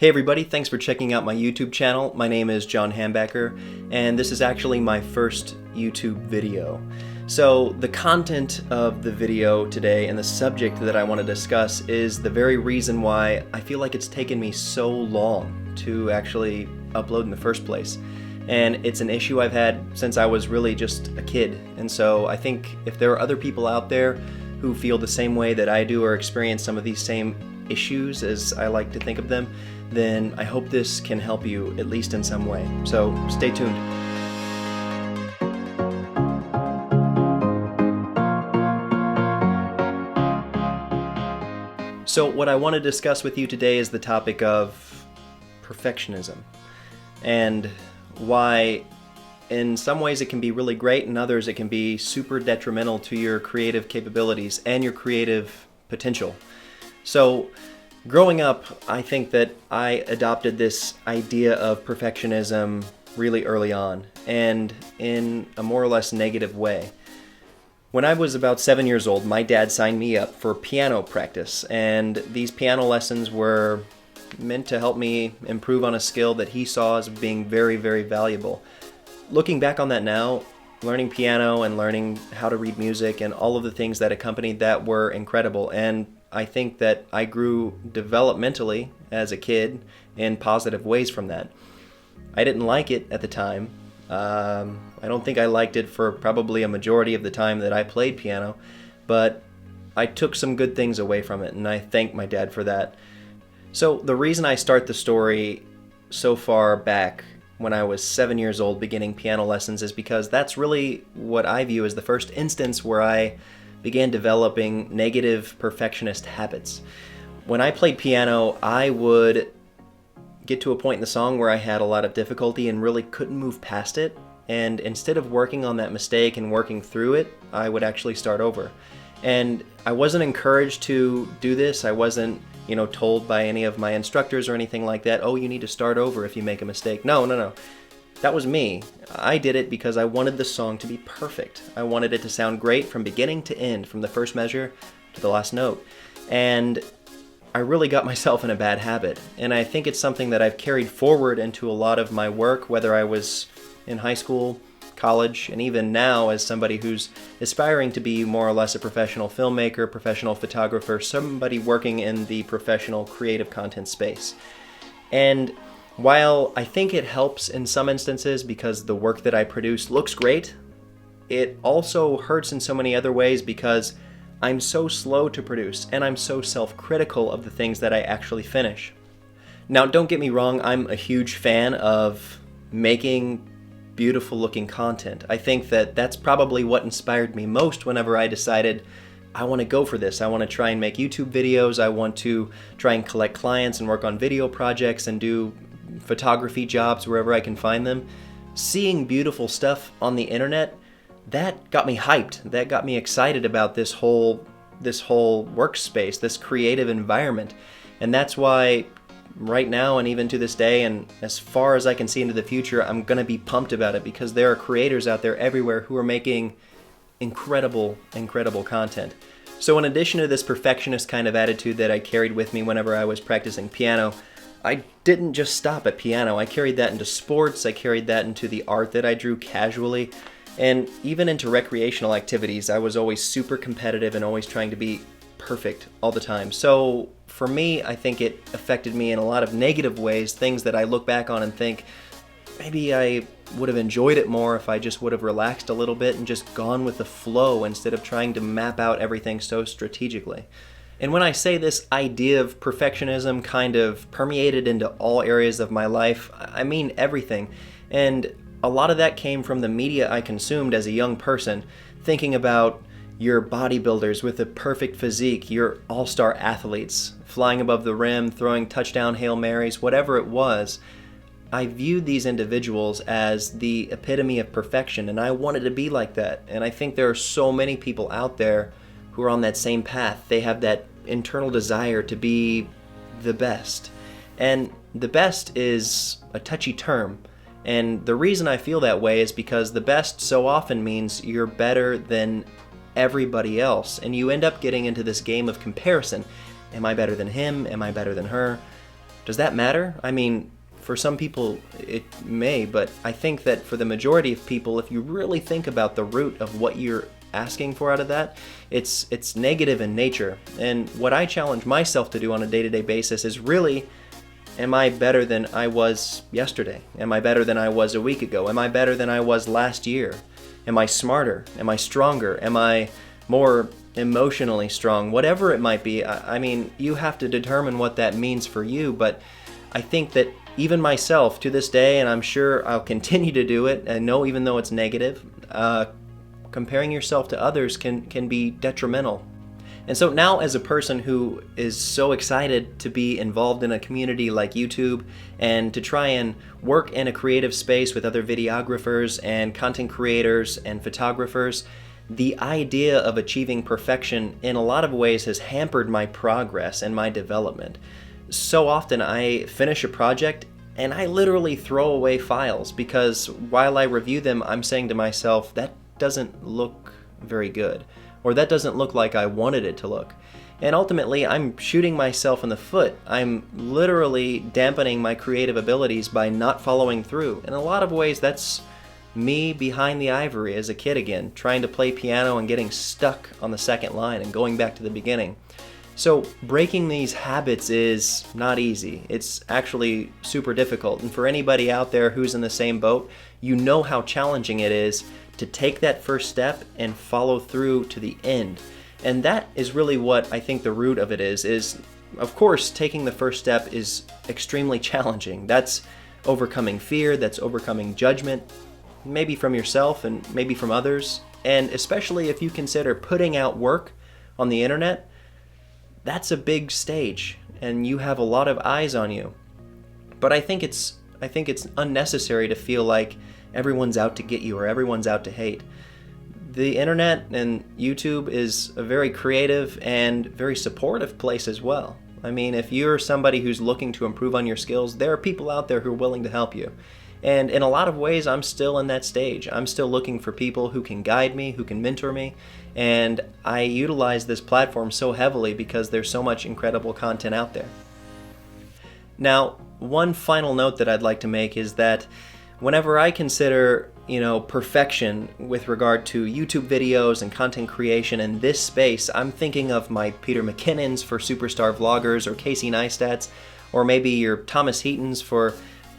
Hey everybody, thanks for checking out my YouTube channel. My name is John Hambacker, and this is actually my first YouTube video. So the content of the video today and the subject that I want to discuss is the very reason why I feel like it's taken me so long to actually upload in the first place. And it's an issue I've had since I was really just a kid. And so I think if there are other people out there who feel the same way that I do or experience some of these same issues, as I like to think of them, then I hope this can help you at least in some way. So stay tuned. So what I want to discuss with you today is the topic of perfectionism and why in some ways it can be really great, in others it can be super detrimental to your creative capabilities and your creative potential. So growing up, I think that I adopted this idea of perfectionism really early on, and in a more or less negative way. When I was about 7 years old, my dad signed me up for piano practice, and these piano lessons were meant to help me improve on a skill that he saw as being very, very valuable. Looking back on that now, learning piano and learning how to read music and all of the things that accompanied that were incredible, and I think that I grew developmentally as a kid in positive ways from that. I didn't like it at the time. I don't think I liked it for probably a majority of the time that I played piano, but I took some good things away from it, and I thank my dad for that. So the reason I start the story so far back when I was 7 years old beginning piano lessons is because that's really what I view as the first instance where I began developing negative perfectionist habits. When I played piano, I would get to a point in the song where I had a lot of difficulty and really couldn't move past it, and instead of working on that mistake and working through it, I would actually start over. And I wasn't encouraged to do this. I wasn't, told by any of my instructors or anything like that, oh, you need to start over if you make a mistake. No. That was me. I did it because I wanted the song to be perfect. I wanted it to sound great from beginning to end, from the first measure to the last note. And I really got myself in a bad habit. And I think it's something that I've carried forward into a lot of my work, whether I was in high school, college, and even now as somebody who's aspiring to be more or less a professional filmmaker, professional photographer, somebody working in the professional creative content space. And while I think it helps in some instances because the work that I produce looks great, it also hurts in so many other ways because I'm so slow to produce and I'm so self-critical of the things that I actually finish. Now, don't get me wrong, I'm a huge fan of making beautiful looking content. I think that that's probably what inspired me most whenever I decided I want to go for this. I want to try and make YouTube videos. I want to try and collect clients and work on video projects and do photography jobs wherever I can find them. Seeing beautiful stuff on the internet, that got me hyped. That got me excited about this whole workspace, this creative environment. And that's why right now and even to this day and as far as I can see into the future, I'm going to be pumped about it because there are creators out there everywhere who are making incredible content. So in addition to this perfectionist kind of attitude that I carried with me whenever I was practicing piano, I didn't just stop at piano. I carried that into sports, I carried that into the art that I drew casually, and even into recreational activities. I was always super competitive and always trying to be perfect all the time. So for me, I think it affected me in a lot of negative ways, things that I look back on and think, maybe I would have enjoyed it more if I just would have relaxed a little bit and just gone with the flow instead of trying to map out everything so strategically. And when I say this idea of perfectionism kind of permeated into all areas of my life, I mean everything. And a lot of that came from the media I consumed as a young person, thinking about your bodybuilders with a perfect physique, your all-star athletes, flying above the rim, throwing touchdown Hail Marys, whatever it was. I viewed these individuals as the epitome of perfection, and I wanted to be like that. And I think there are so many people out there who are on that same path. They have that internal desire to be the best. And the best is a touchy term. And the reason I feel that way is because the best so often means you're better than everybody else. And you end up getting into this game of comparison. Am I better than him? Am I better than her? Does that matter? I mean, for some people it may, but I think that for the majority of people, if you really think about the root of what you're asking for out of that, it's negative in nature. And what I challenge myself to do on a day-to-day basis is really, am I better than I was yesterday? Am I better than I was a week ago? Am I better than I was last year? Am I smarter? Am I stronger? Am I more emotionally strong? Whatever it might be, I mean, you have to determine what that means for you, but I think that even myself to this day, and I'm sure I'll continue to do it, and know even though it's negative, comparing yourself to others can be detrimental. And so now, as a person who is so excited to be involved in a community like YouTube and to try and work in a creative space with other videographers and content creators and photographers, the idea of achieving perfection in a lot of ways has hampered my progress and my development. So often I finish a project and I literally throw away files because while I review them, I'm saying to myself, that doesn't look very good, or that doesn't look like I wanted it to look. And ultimately, I'm shooting myself in the foot. I'm literally dampening my creative abilities by not following through. In a lot of ways, that's me behind the ivory as a kid again, trying to play piano and getting stuck on the second line and going back to the beginning. So breaking these habits is not easy. It's actually super difficult. And for anybody out there who's in the same boat, you know how challenging it is to take that first step and follow through to the end. And that is really what I think the root of it is of course, taking the first step is extremely challenging. That's overcoming fear, that's overcoming judgment, maybe from yourself and maybe from others. And especially if you consider putting out work on the internet, that's a big stage and you have a lot of eyes on you. But I think it's unnecessary to feel like everyone's out to get you or everyone's out to hate. The internet and YouTube is a very creative and very supportive place as well. I mean, if you're somebody who's looking to improve on your skills, there are people out there who are willing to help you. And in a lot of ways, I'm still in that stage. I'm still looking for people who can guide me, who can mentor me, and I utilize this platform so heavily because there's so much incredible content out there. Now, one final note that I'd like to make is that whenever I consider, perfection with regard to YouTube videos and content creation in this space, I'm thinking of my Peter McKinnons for Superstar Vloggers, or Casey Neistat's, or maybe your Thomas Heaton's for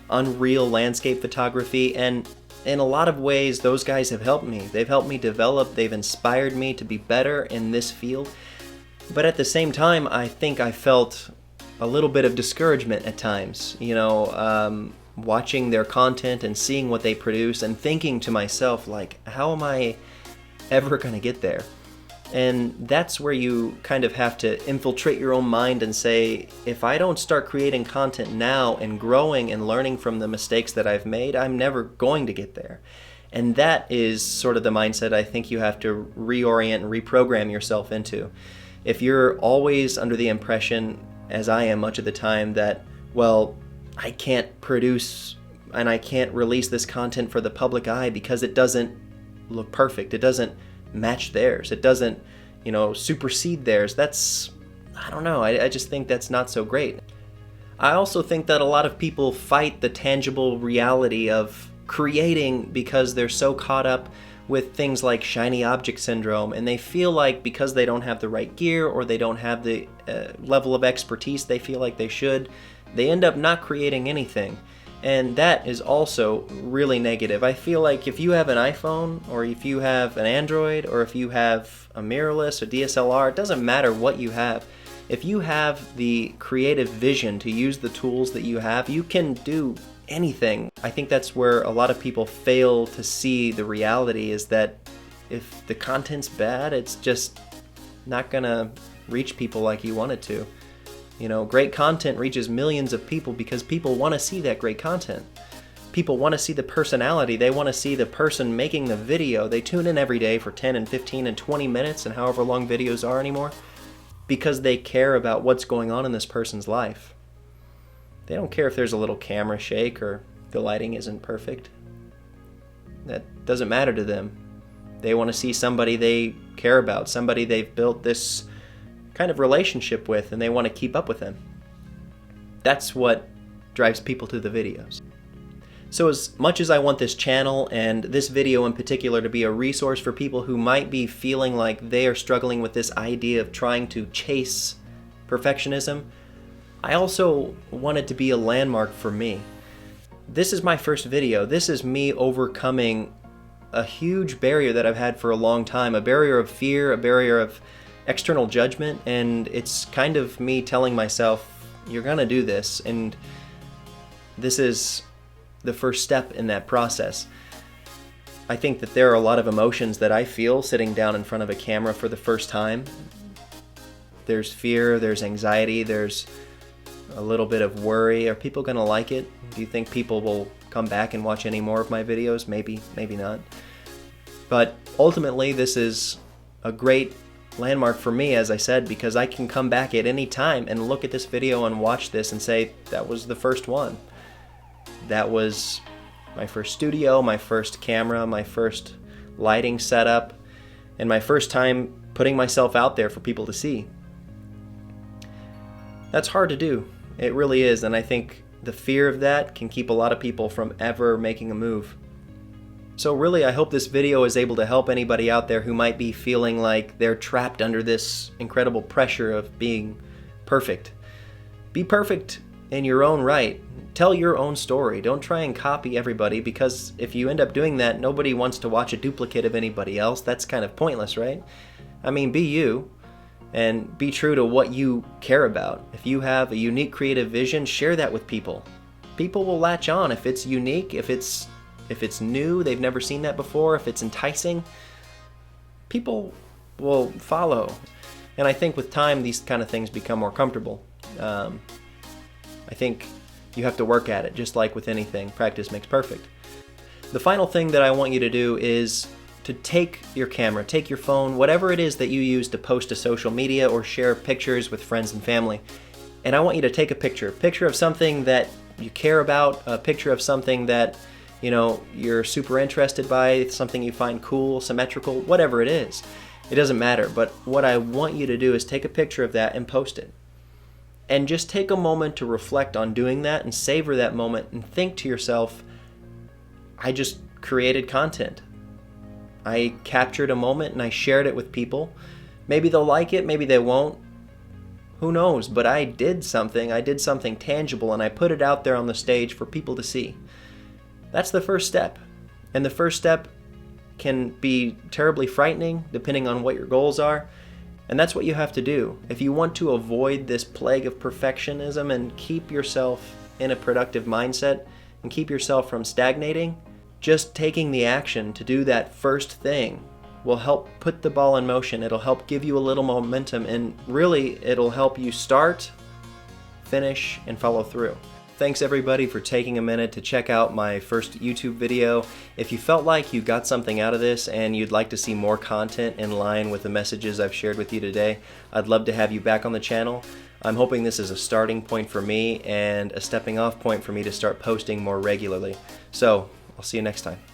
Unreal Landscape Photography. And in a lot of ways, those guys have helped me. They've helped me develop, they've inspired me to be better in this field. But at the same time, I think I felt a little bit of discouragement at times, watching their content and seeing what they produce and thinking to myself, like, how am I ever going to get there? And that's where you kind of have to infiltrate your own mind and say, if I don't start creating content now and growing and learning from the mistakes that I've made, I'm never going to get there. And that is sort of the mindset I think you have to reorient and reprogram yourself into. If you're always under the impression, as I am much of the time, that, well, I can't produce and I can't release this content for the public eye because it doesn't look perfect, it doesn't match theirs, it doesn't, supersede theirs, I don't know, I just think that's not so great. I also think that a lot of people fight the tangible reality of creating because they're so caught up with things like shiny object syndrome, and they feel like because they don't have the right gear or they don't have the level of expertise they feel like they should, they end up not creating anything. And that is also really negative. I feel like if you have an iPhone, or if you have an Android, or if you have a mirrorless or DSLR, it doesn't matter what you have. If you have the creative vision to use the tools that you have, you can do anything. I think that's where a lot of people fail to see the reality, is that if the content's bad, it's just not gonna reach people like you want it to. Great content reaches millions of people because people want to see that great content. People want to see the personality. They want to see the person making the video. They tune in every day for 10 and 15 and 20 minutes and however long videos are anymore because they care about what's going on in this person's life. They don't care if there's a little camera shake or the lighting isn't perfect. That doesn't matter to them. They want to see somebody they care about, somebody they've built this kind of relationship with, and they want to keep up with them. That's what drives people to the videos. So as much as I want this channel and this video in particular to be a resource for people who might be feeling like they are struggling with this idea of trying to chase perfectionism, I also want it to be a landmark for me. This is my first video. This is me overcoming a huge barrier that I've had for a long time, a barrier of fear, a barrier of external judgment, and it's kind of me telling myself, you're gonna do this, and this is the first step in that process. I think that there are a lot of emotions that I feel sitting down in front of a camera for the first time. There's fear, there's anxiety, there's a little bit of worry. Are people gonna like it? Do you think people will come back and watch any more of my videos? Maybe, maybe not. But ultimately, this is a great landmark for me, as I said, because I can come back at any time and look at this video and watch this and say, that was the first one. That was my first studio, my first camera, my first lighting setup, and my first time putting myself out there for people to see. That's hard to do. It really is, and I think the fear of that can keep a lot of people from ever making a move. So really, I hope this video is able to help anybody out there who might be feeling like they're trapped under this incredible pressure of being perfect. Be perfect in your own right. Tell your own story. Don't try and copy everybody, because if you end up doing that, nobody wants to watch a duplicate of anybody else. That's kind of pointless, right? I mean, be you and be true to what you care about. If you have a unique creative vision, share that with people. People will latch on if it's unique, if it's new, they've never seen that before, if it's enticing, people will follow. And I think with time, these kind of things become more comfortable. I think you have to work at it, just like with anything. Practice makes perfect. The final thing that I want you to do is to take your camera, take your phone, whatever it is that you use to post to social media or share pictures with friends and family. And I want you to take a picture of something that you care about, a picture of something that you're super interested by, something you find cool, symmetrical, whatever it is. It doesn't matter, but what I want you to do is take a picture of that and post it. And just take a moment to reflect on doing that and savor that moment and think to yourself, I just created content. I captured a moment and I shared it with people. Maybe they'll like it, maybe they won't. Who knows? But I did something tangible, and I put it out there on the stage for people to see. That's the first step. And the first step can be terribly frightening depending on what your goals are. And that's what you have to do. If you want to avoid this plague of perfectionism and keep yourself in a productive mindset and keep yourself from stagnating, just taking the action to do that first thing will help put the ball in motion. It'll help give you a little momentum, and really it'll help you start, finish, and follow through. Thanks everybody for taking a minute to check out my first YouTube video. If you felt like you got something out of this and you'd like to see more content in line with the messages I've shared with you today, I'd love to have you back on the channel. I'm hoping this is a starting point for me and a stepping off point for me to start posting more regularly. So, I'll see you next time.